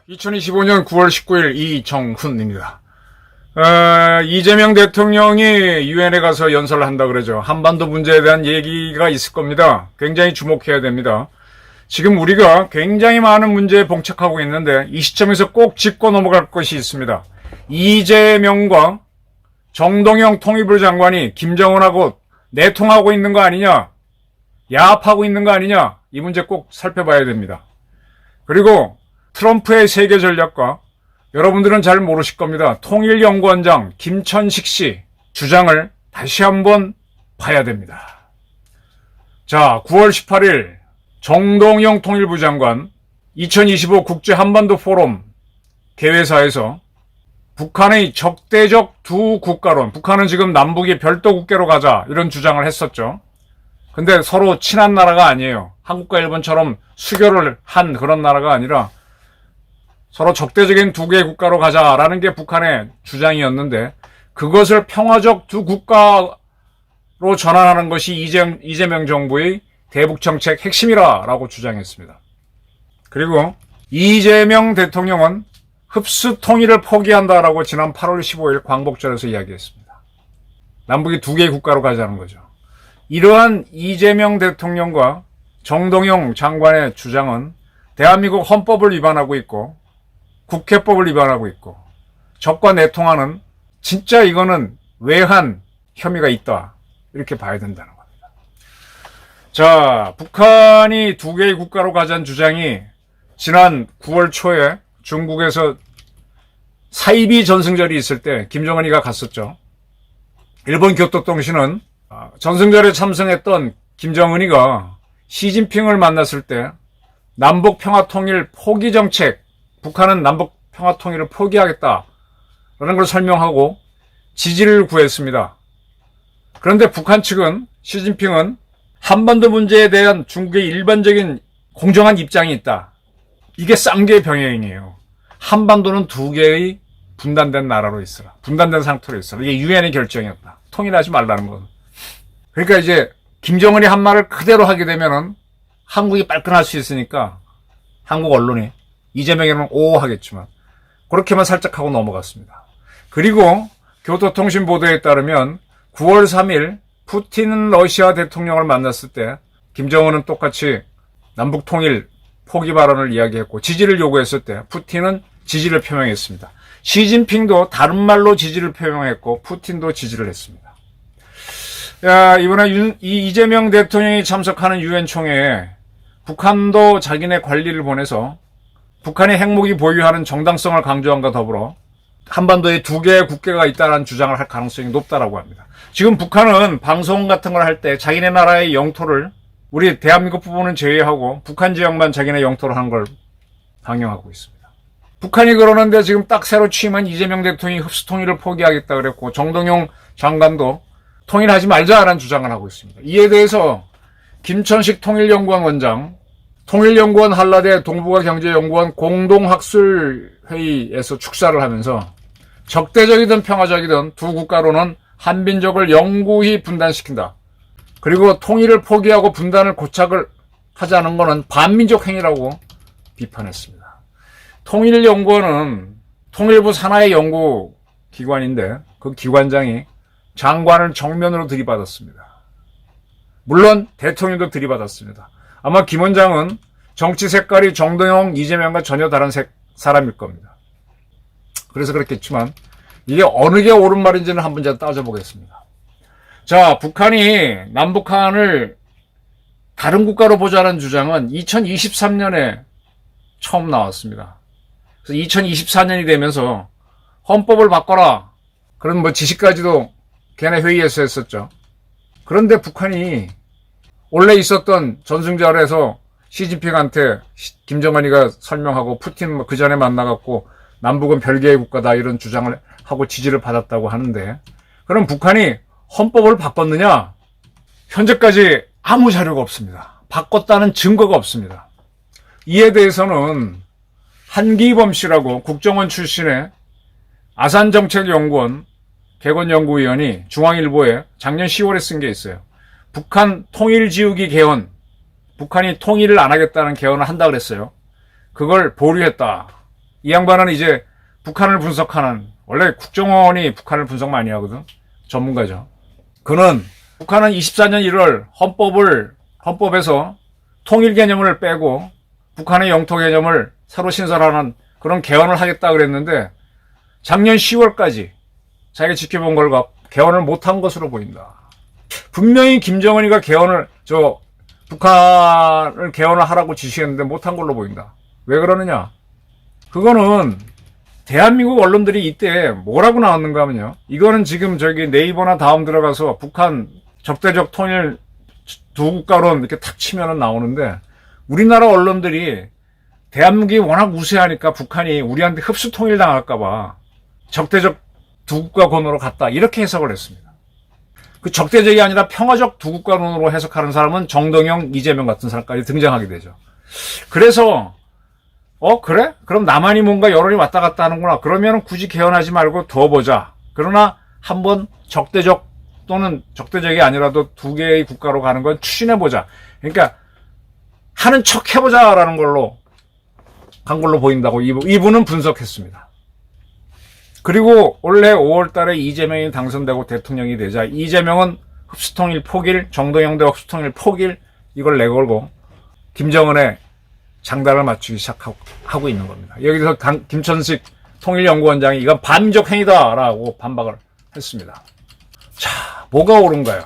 (2025년 9월 19일) 이정훈입니다. 이재명 대통령이 유엔에 가서 연설을 한다 그러죠. 한반도 문제에 대한 얘기가 있을 겁니다. 굉장히 주목해야 됩니다. 지금 우리가 굉장히 많은 문제에 봉착하고 있는데 이 시점에서 꼭 짚고 넘어갈 것이 있습니다. 이재명과 정동영 통일부 장관이 김정은하고 내통하고 있는 거 아니냐, 야합하고 있는 거 아니냐, 이 문제 꼭 살펴봐야 됩니다. 그리고 트럼프의 세계 전략과 여러분들은 잘 모르실 겁니다. 통일연구원장 김천식 씨 주장을 다시 한번 봐야 됩니다. 자, 9월 18일 정동영 통일부 장관 2025 국제 한반도 포럼 개회사에서 북한의 적대적 두 국가론, 북한은 지금 남북이 별도 국계로 가자 이런 주장을 했었죠. 근데 서로 친한 나라가 아니에요. 한국과 일본처럼 수교를 한 그런 나라가 아니라 서로 적대적인 두 개의 국가로 가자라는 게 북한의 주장이었는데 그것을 평화적 두 국가로 전환하는 것이 이재명 정부의 대북정책 핵심이라고 주장했습니다. 그리고 이재명 대통령은 흡수 통일을 포기한다라고 지난 8월 15일 광복절에서 이야기했습니다. 남북이 두 개의 국가로 가자는 거죠. 이러한 이재명 대통령과 정동영 장관의 주장은 대한민국 헌법을 위반하고 있고 국회법을 위반하고 있고 적과 내통하는 진짜 이거는 외환 혐의가 있다. 이렇게 봐야 된다는 겁니다. 자, 북한이 두 개의 국가로 가자는 주장이 지난 9월 초에 중국에서 사이비 전승절이 있을 때 김정은이가 갔었죠. 일본 교토통신은 전승절에 참석했던 김정은이가 시진핑을 만났을 때 남북 평화통일 포기 정책, 북한은 남북 평화통일을 포기하겠다라는 걸 설명하고 지지를 구했습니다. 그런데 북한 측은 시진핑은 한반도 문제에 대한 중국의 일반적인 공정한 입장이 있다. 이게 쌍계 병행이에요. 한반도는 두 개의 분단된 나라로 있어라. 분단된 상태로 있어라. 이게 유엔의 결정이었다. 통일하지 말라는 건. 그러니까 이제 김정은이 한 말을 그대로 하게 되면은 한국이 빨끈할 수 있으니까 한국 언론이 이재명에는 오 하겠지만 그렇게만 살짝 하고 넘어갔습니다. 그리고 교토통신 보도에 따르면 9월 3일 푸틴 러시아 대통령을 만났을 때 김정은은 똑같이 남북통일 포기 발언을 이야기했고 지지를 요구했을 때 푸틴은 지지를 표명했습니다. 시진핑도 다른 말로 지지를 표명했고 푸틴도 지지를 했습니다. 이번에 이재명 대통령이 참석하는 유엔 총회에 북한도 자기네 관리를 보내서 북한이 핵무기 보유하는 정당성을 강조함과 더불어 한반도에 두 개의 국계가 있다는 주장을 할 가능성이 높다라고 합니다. 지금 북한은 방송 같은 걸 할 때 자기네 나라의 영토를 우리 대한민국 부분은 제외하고 북한 지역만 자기네 영토로 하는 걸 강요하고 있습니다. 북한이 그러는데 지금 딱 새로 취임한 이재명 대통령이 흡수 통일을 포기하겠다 그랬고 정동영 장관도 통일하지 말자라는 주장을 하고 있습니다. 이에 대해서 김천식 통일연구원 원장, 통일연구원 한라대 동북아경제연구원 공동학술회의에서 축사를 하면서 적대적이든 평화적이든 두 국가로는 한민족을 영구히 분단시킨다. 그리고 통일을 포기하고 분단을 고착을 하자는 것은 반민족 행위라고 비판했습니다. 통일연구원은 통일부 산하의 연구기관인데 그 기관장이 장관을 정면으로 들이받았습니다. 물론 대통령도 들이받았습니다. 아마 김 원장은 정치 색깔이 정동영, 이재명과 전혀 다른 사람일 겁니다. 그래서 그렇겠지만 이게 어느 게 옳은 말인지는 한번 제가 따져보겠습니다. 자, 북한이 남북한을 다른 국가로 보자는 주장은 2023년에 처음 나왔습니다. 그래서 2024년이 되면서 헌법을 바꿔라. 그런 지시까지도 걔네 회의에서 했었죠. 그런데 북한이 원래 있었던 전승절에서 시진핑한테 김정은이가 설명하고 푸틴 그 전에 만나갖고 남북은 별개의 국가다 이런 주장을 하고 지지를 받았다고 하는데 그럼 북한이 헌법을 바꿨느냐? 현재까지 아무 자료가 없습니다. 바꿨다는 증거가 없습니다. 이에 대해서는 한기범 씨라고 국정원 출신의 아산정책연구원 개건연구위원이 중앙일보에 작년 10월에 쓴 게 있어요. 북한 통일 지우기 개헌, 북한이 통일을 안 하겠다는 개헌을 한다 그랬어요. 그걸 보류했다. 이 양반은 이제 북한을 분석하는, 원래 국정원이 북한을 분석 많이 하거든. 전문가죠. 그는 북한은 24년 1월 헌법에서 통일 개념을 빼고 북한의 영토 개념을 새로 신설하는 그런 개헌을 하겠다 그랬는데 작년 10월까지 자기가 지켜본 결과 개헌을 못한 것으로 보인다. 분명히 김정은이가 북한을 개헌을 하라고 지시했는데 못한 걸로 보인다. 왜 그러느냐? 그거는 대한민국 언론들이 이때 뭐라고 나왔는가 하면요. 이거는 지금 네이버나 다음 들어가서 북한 적대적 통일 두 국가론 이렇게 탁 치면은 나오는데 우리나라 언론들이 대한민국이 워낙 우세하니까 북한이 우리한테 흡수 통일 당할까봐 적대적 두 국가론으로 갔다. 이렇게 해석을 했습니다. 그 적대적이 아니라 평화적 두 국가론으로 해석하는 사람은 정동영, 이재명 같은 사람까지 등장하게 되죠. 그래서 그래? 그럼 나만이 뭔가 여론이 왔다 갔다 하는구나. 그러면 굳이 개헌하지 말고 둬보자. 그러나 한번 적대적 또는 적대적이 아니라도 두 개의 국가로 가는 건 추진해보자. 그러니까 하는 척 해보자라는 걸로 간 걸로 보인다고 이분은 분석했습니다. 그리고 올해 5월 달에 이재명이 당선되고 대통령이 되자 이재명은 흡수통일 포기를, 정동영도 흡수통일 포기를 이걸 내걸고 김정은의 장단을 맞추기 시작하고 있는 겁니다. 여기서 김천식 통일연구원장이 이건 반민족 행위다라고 반박을 했습니다. 자, 뭐가 옳은가요?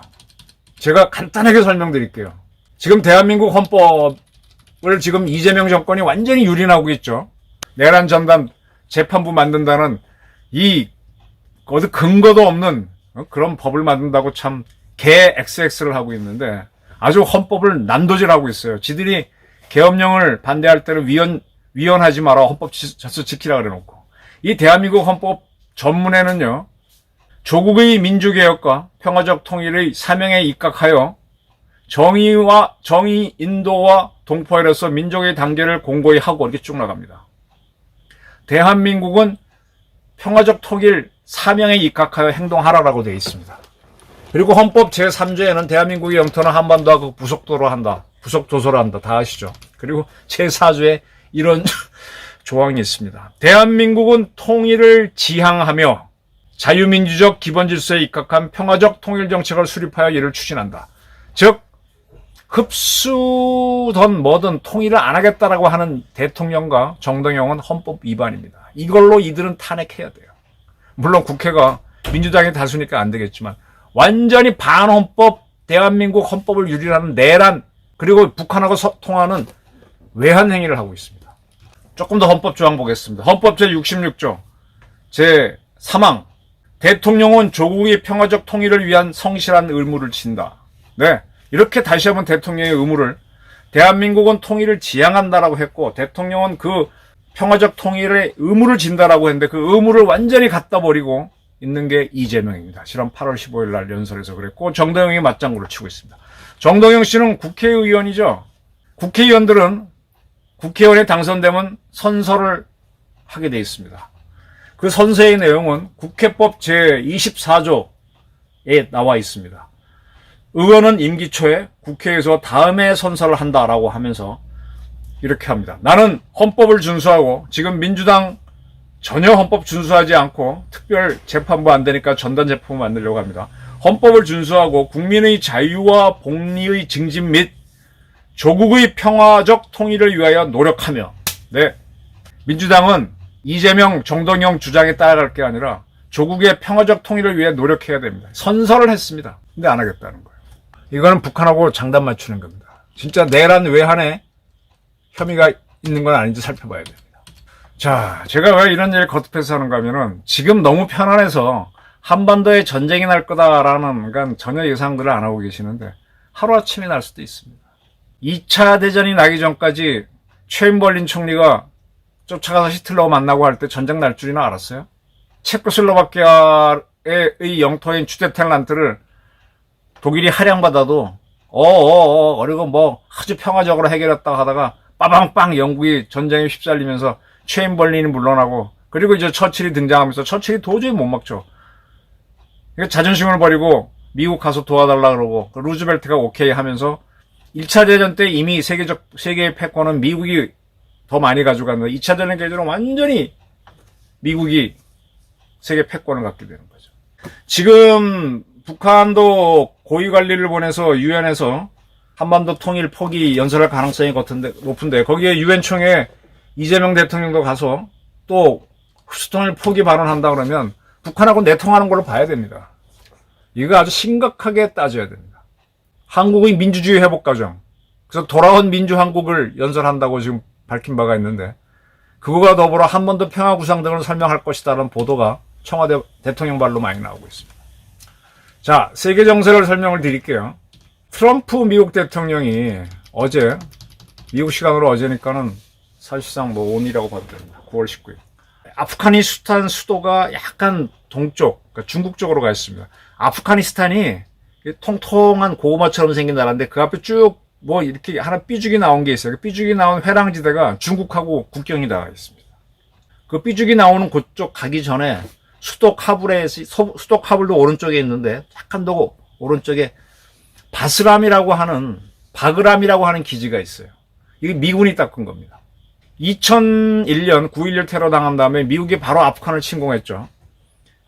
제가 간단하게 설명드릴게요. 지금 대한민국 헌법을 지금 이재명 정권이 완전히 유린하고 있죠. 내란 전담 재판부 만든다는 어디 근거도 없는 그런 법을 만든다고 참 개 XX를 하고 있는데 아주 헌법을 난도질하고 있어요. 지들이 계엄령을 반대할 때는 위헌하지 마라. 헌법 질서 지키라 그래놓고. 이 대한민국 헌법 전문에는요. 조국의 민주개혁과 평화적 통일의 사명에 입각하여 정의 인도와 동포에서 민족의 단계를 공고히 하고 이렇게 쭉 나갑니다. 대한민국은 평화적 통일 사명에 입각하여 행동하라라고 되어 있습니다. 그리고 헌법 제3조에는 대한민국의 영토는 한반도와 부속도로 한다. 부속도서를 한다. 다 아시죠? 그리고 제4조에 이런 조항이 있습니다. 대한민국은 통일을 지향하며 자유민주적 기본질서에 입각한 평화적 통일정책을 수립하여 이를 추진한다. 즉 흡수든 뭐든 통일을 안 하겠다라고 하는 대통령과 정동영은 헌법 위반입니다. 이걸로 이들은 탄핵해야 돼요. 물론 국회가 민주당이 다수니까 안 되겠지만 완전히 반헌법 대한민국 헌법을 유린하는 내란 그리고 북한하고 통하는 외환 행위를 하고 있습니다. 조금 더 헌법 조항 보겠습니다. 헌법 제66조 제3항 대통령은 조국의 평화적 통일을 위한 성실한 의무를 진다. 네, 이렇게 다시 한번 대통령의 의무를 대한민국은 통일을 지향한다라고 했고 대통령은 그 평화적 통일의 의무를 진다라고 했는데 그 의무를 완전히 갖다 버리고 있는 게 이재명입니다. 실은 8월 15일 날 연설에서 그랬고 정동영이 맞장구를 치고 있습니다. 정동영 씨는 국회의원이죠. 국회의원들은 국회의원에 당선되면 선서를 하게 돼 있습니다. 그 선서의 내용은 국회법 제24조에 나와 있습니다. 의원은 임기 초에 국회에서 다음에 선서를 한다라고 하면서 이렇게 합니다. 나는 헌법을 준수하고 지금 민주당 전혀 헌법 준수하지 않고 특별 재판부 안 되니까 전단 재판부 만들려고 합니다. 헌법을 준수하고 국민의 자유와 복리의 증진 및 조국의 평화적 통일을 위하여 노력하며 네, 민주당은 이재명, 정동영 주장에 따라갈 게 아니라 조국의 평화적 통일을 위해 노력해야 됩니다. 선서를 했습니다. 근데 안 하겠다는 거예요. 이거는 북한하고 장단 맞추는 겁니다. 진짜 내란 외환에 혐의가 있는 건 아닌지 살펴봐야 됩니다. 자, 제가 왜 이런 얘기를 거듭해서 하는가 하면은 지금 너무 편안해서 한반도에 전쟁이 날 거다라는 그러니까 전혀 예상들을 안 하고 계시는데 하루아침에 날 수도 있습니다. 2차 대전이 나기 전까지 최인벌린 총리가 쫓아가서 히틀러 만나고 할 때 전쟁 날 줄이나 알았어요? 체코슬로바키아의 영토인 주데텔란트를 독일이 할양받아도 그리고 뭐 아주 평화적으로 해결했다고 하다가 빠방빵 영국이 전쟁에 휩쓸리면서 체인벌린이 물러나고 그리고 이제 처칠이 등장하면서 처칠이 도저히 못 막죠. 자존심을 버리고 미국 가서 도와달라 그러고 루즈벨트가 오케이 하면서 1차 대전 때 이미 세계의 패권은 미국이 더 많이 가져갔는데 2차 대전 계기로 완전히 미국이 세계 패권을 갖게 되는 거죠. 지금 북한도 고위 관리를 보내서 유엔에서 한반도 통일 포기 연설할 가능성이 높은데 거기에 유엔 총회 이재명 대통령도 가서 또 흡수통일 포기 발언한다 그러면 북한하고 내통하는 걸로 봐야 됩니다. 이거 아주 심각하게 따져야 됩니다. 한국의 민주주의 회복 과정, 그래서 돌아온 민주한국을 연설한다고 지금 밝힌 바가 있는데 그거와 더불어 한반도 평화 구상 등을 설명할 것이다라는 보도가 청와대 대통령 발로 많이 나오고 있습니다. 자, 세계 정세를 설명을 드릴게요. 트럼프 미국 대통령이 어제, 미국 시간으로 어제니까는 사실상 뭐 오늘이라고 봐도 됩니다. 9월 19일. 아프가니스탄 수도가 약간 동쪽, 그러니까 중국 쪽으로 가 있습니다. 아프가니스탄이 통통한 고구마처럼 생긴 나라인데 그 앞에 쭉 뭐 이렇게 하나 삐죽이 나온 게 있어요. 그 삐죽이 나온 회랑지대가 중국하고 국경이 닿아 있습니다. 그 삐죽이 나오는 그쪽 가기 전에 수도 카불도 오른쪽에 있는데 약간 더 오른쪽에 바그람이라고 하는 기지가 있어요. 이게 미군이 닦은 겁니다. 2001년 9.11 테러 당한 다음에 미국이 바로 아프간을 침공했죠.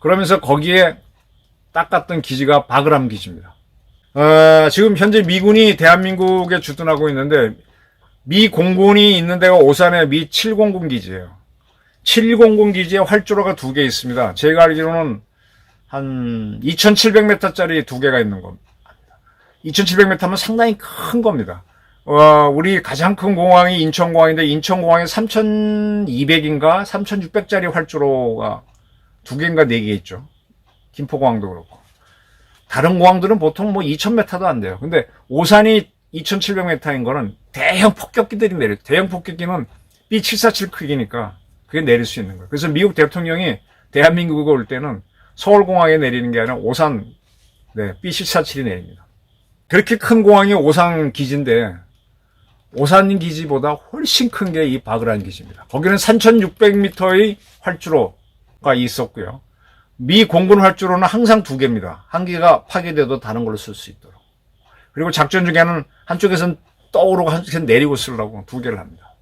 그러면서 거기에 닦았던 기지가 바그람 기지입니다. 지금 현재 미군이 대한민국에 주둔하고 있는데 미 공군이 있는 데가 오산에 미 7공군 기지예요. 7공군 기지에 활주로가 2개 있습니다. 제가 알기로는 한 2,700m짜리 2개가 있는 겁니다. 2,700m면 상당히 큰 겁니다. 우리 가장 큰 공항이 인천공항인데 인천공항에 3,200인가 3,600짜리 활주로가 2개인가 4개 있죠. 김포공항도 그렇고. 다른 공항들은 보통 뭐 2,000m도 안 돼요. 근데 오산이 2,700m인 거는 대형 폭격기들이 내려요. 대형 폭격기는 B747 크기니까 그게 내릴 수 있는 거예요. 그래서 미국 대통령이 대한민국에 올 때는 서울공항에 내리는 게 아니라 오산, B747이 내립니다. 그렇게 큰 공항이 오산 기지인데 오산 기지보다 훨씬 큰 게 이 바그란 기지입니다. 거기는 3,600m의 활주로가 있었고요. 미 공군 활주로는 항상 2개입니다. 한 개가 파괴돼도 다른 걸로 쓸 수 있도록. 그리고 작전 중에는 한쪽에서는 떠오르고 한쪽에서는 내리고 쓰려고 2개를 합니다.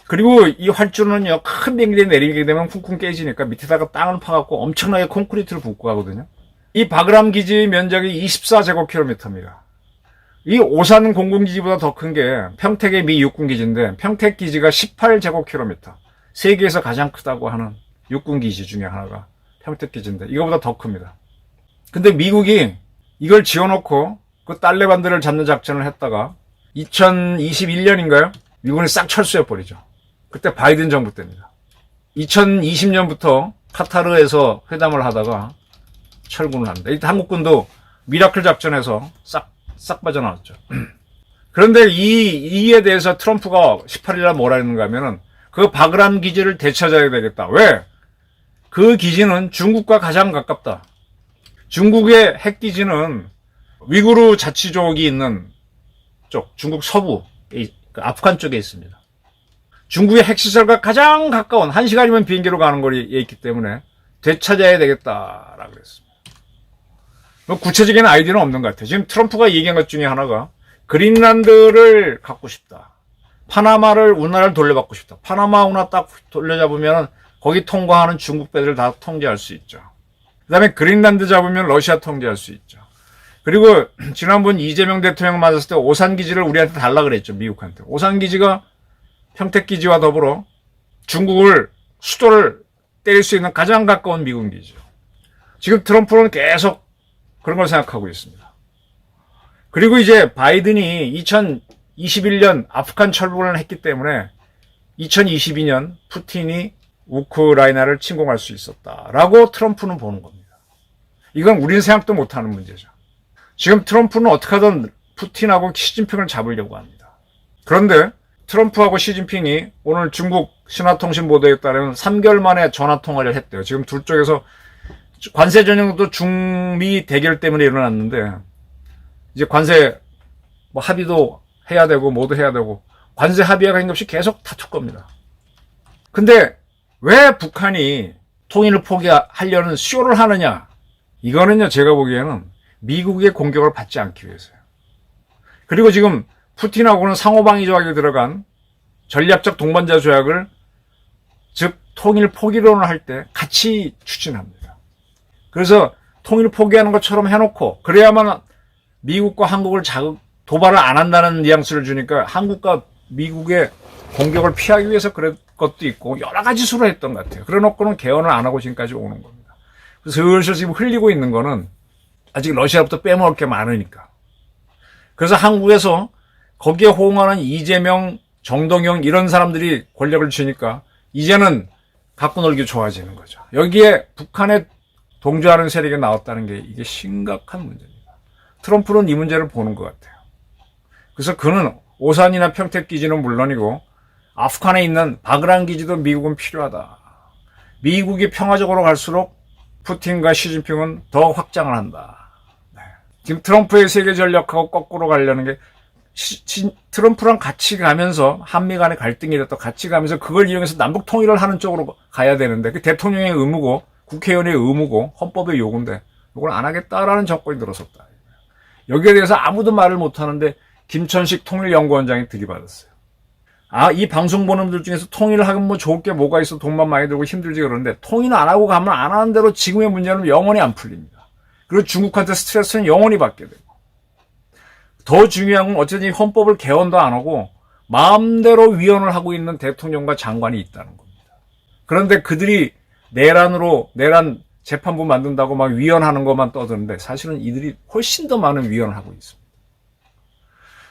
그리고 이 활주로는요, 큰 비행기에 내리게 되면 쿵쿵 깨지니까 밑에다가 땅을 파갖고 엄청나게 콘크리트를 붓고 가거든요. 이 바그람 기지 면적이 24제곱킬로미터입니다. 이 오산 공군기지보다 더 큰 게 평택의 미 육군기지인데 평택 기지가 18제곱킬로미터. 세계에서 가장 크다고 하는 육군기지 중에 하나가 평택 기지인데 이거보다 더 큽니다. 근데 미국이 이걸 지어놓고 그 딸레반들을 잡는 작전을 했다가 2021년인가요? 미군이 싹 철수해버리죠. 그때 바이든 정부 때입니다. 2020년부터 카타르에서 회담을 하다가 철군을 합니다. 이때 한국군도 미라클 작전에서 싹 빠져나왔죠. 그런데 이에 대해서 트럼프가 18일날 뭐라 했는가 하면은 그 바그람 기지를 되찾아야 되겠다. 왜? 그 기지는 중국과 가장 가깝다. 중국의 핵기지는 위구르 자치족이 있는 쪽, 중국 서부, 아프간 쪽에 있습니다. 중국의 핵시설과 가장 가까운 1시간이면 비행기로 가는 거리에 있기 때문에 되찾아야 되겠다라고 그랬습니다. 뭐 구체적인 아이디어는 없는 것 같아요. 지금 트럼프가 얘기한 것 중에 하나가 그린란드를 갖고 싶다. 파나마를 운하를 돌려받고 싶다. 파나마 운하 딱 돌려잡으면 거기 통과하는 중국 배들을 다 통제할 수 있죠. 그 다음에 그린란드 잡으면 러시아 통제할 수 있죠. 그리고 지난번 이재명 대통령 맞았을 때 오산기지를 우리한테 달라 그랬죠. 미국한테. 오산기지가 평택기지와 더불어 중국을 수도를 때릴 수 있는 가장 가까운 미군기지죠. 지금 트럼프는 계속 그런 걸 생각하고 있습니다. 그리고 이제 바이든이 2021년 아프간 철군을 했기 때문에 2022년 푸틴이 우크라이나를 침공할 수 있었다라고 트럼프는 보는 겁니다. 이건 우리는 생각도 못하는 문제죠. 지금 트럼프는 어떻게든 푸틴하고 시진핑을 잡으려고 합니다. 그런데 트럼프하고 시진핑이 오늘 중국 신화통신 보도에 따르면 3개월 만에 전화통화를 했대요. 지금 둘 쪽에서 관세 전형도 중미 대결 때문에 일어났는데 이제 관세 뭐 합의도 해야 되고 뭐도 해야 되고 관세 합의가 있는 없이 계속 다툴 겁니다. 근데 왜 북한이 통일을 포기하려는 쇼를 하느냐? 이거는요, 제가 보기에는 미국의 공격을 받지 않기 위해서요. 그리고 지금 푸틴하고는 상호방위 조약에 들어간 전략적 동반자 조약을, 즉 통일 포기론을 할 때 같이 추진합니다. 그래서 통일 포기하는 것처럼 해놓고, 그래야만 미국과 한국을 도발을 안 한다는 뉘앙스를 주니까 한국과 미국의 공격을 피하기 위해서 그런 것도 있고 여러 가지 수로 했던 것 같아요. 그래 놓고는 개헌을 안 하고 지금까지 오는 겁니다. 그래서 슬슬 지금 흘리고 있는 거는 아직 러시아부터 빼먹을 게 많으니까. 그래서 한국에서 거기에 호응하는 이재명, 정동영 이런 사람들이 권력을 쥐니까 이제는 갖고 놀기 좋아지는 거죠. 여기에 북한에 동조하는 세력이 나왔다는 게 이게 심각한 문제입니다. 트럼프는 이 문제를 보는 것 같아요. 그래서 그는 오산이나 평택 기지는 물론이고 아프간에 있는 바그란 기지도 미국은 필요하다. 미국이 평화적으로 갈수록 푸틴과 시진핑은 더 확장을 한다. 네. 지금 트럼프의 세계 전략하고 거꾸로 가려는 게 트럼프랑 같이 가면서 한미 간의 갈등이라도 같이 가면서 그걸 이용해서 남북 통일을 하는 쪽으로 가야 되는데 그 대통령의 의무고 국회의원의 의무고 헌법의 요구인데 이걸 안 하겠다라는 정권이 들어섰다. 여기에 대해서 아무도 말을 못하는데 김천식 통일연구원장이 들이받았어요. 이 방송 보는 분들 중에서 통일을 하면 뭐 좋을 게 뭐가 있어, 돈만 많이 들고 힘들지 그러는데 통일을 안 하고 가면 안 하는 대로 지금의 문제는 영원히 안 풀립니다. 그리고 중국한테 스트레스는 영원히 받게 되고. 더 중요한 건 어쨌든 헌법을 개헌도 안 하고 마음대로 위헌을 하고 있는 대통령과 장관이 있다는 겁니다. 그런데 그들이 내란 재판부 만든다고 막 위헌하는 것만 떠드는데 사실은 이들이 훨씬 더 많은 위헌을 하고 있습니다.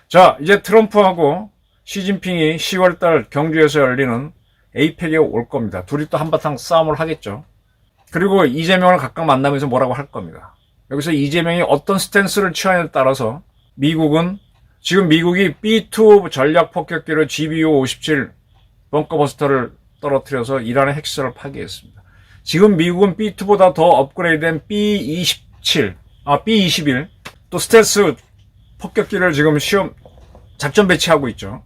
자, 이제 트럼프하고 시진핑이 10월달 경주에서 열리는 에이펙에 올 겁니다. 둘이 또 한바탕 싸움을 하겠죠. 그리고 이재명을 각각 만나면서 뭐라고 할 겁니다. 여기서 이재명이 어떤 스탠스를 취하냐에 따라서 지금 미국이 B2 전략 폭격기를 GBU-57 벙커버스터를 떨어뜨려서 이란의 핵시설을 파괴했습니다. 지금 미국은 B2보다 더 업그레이드된 B21 또 스텔스 폭격기를 지금 작전 배치하고 있죠.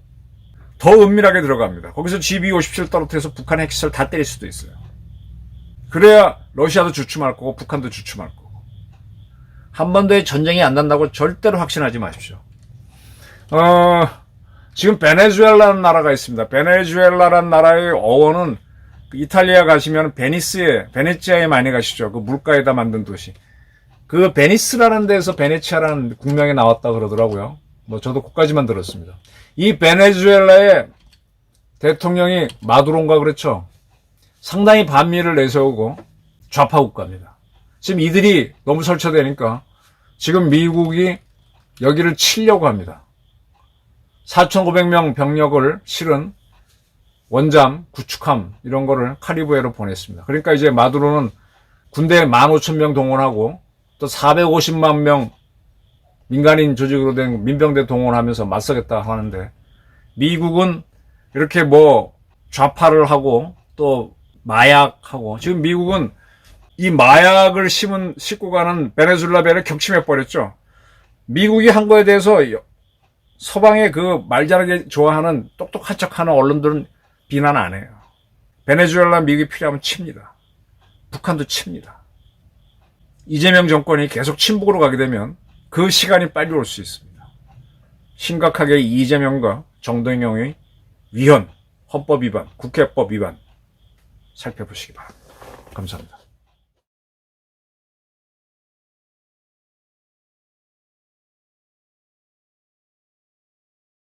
더 은밀하게 들어갑니다. 거기서 GBU-57 떨어뜨려서 북한의 핵시설 다 때릴 수도 있어요. 그래야 러시아도 주춤할 거고 북한도 주춤할 거고. 한반도에 전쟁이 안 난다고 절대로 확신하지 마십시오. 지금 베네수엘라라는 나라가 있습니다. 베네수엘라라는 나라의 어원은 이탈리아 가시면 베네치아에 많이 가시죠. 그 물가에다 만든 도시. 그 베니스라는 데서 베네치아라는 국명이 나왔다 그러더라고요. 뭐 저도 그까지만 들었습니다. 이 베네수엘라의 대통령이 마두로인가 그렇죠. 상당히 반미를 내세우고 좌파 국가입니다. 지금 이들이 너무 설쳐대니까 지금 미국이 여기를 치려고 합니다. 4,900명 병력을 실은 원잠, 구축함 이런 거를 카리브해로 보냈습니다. 그러니까 이제 마두로는 군대 15,000명 동원하고 또 450만 명 민간인 조직으로 된 민병대 동원하면서 맞서겠다 하는데 미국은 이렇게 뭐 좌파를 하고 또 마약하고 지금 미국은 이 마약을 싣고 가는 베네수엘라 배를 격침해버렸죠. 미국이 한 거에 대해서 서방의 그 말잘하게 좋아하는 똑똑한 척하는 언론들은 비난 안 해요. 베네수엘라 미국이 필요하면 칩니다. 북한도 칩니다. 이재명 정권이 계속 친북으로 가게 되면 그 시간이 빨리 올 수 있습니다. 심각하게 이재명과 정동영의 위헌, 헌법 위반, 국회법 위반 살펴보시기 바랍니다. 감사합니다.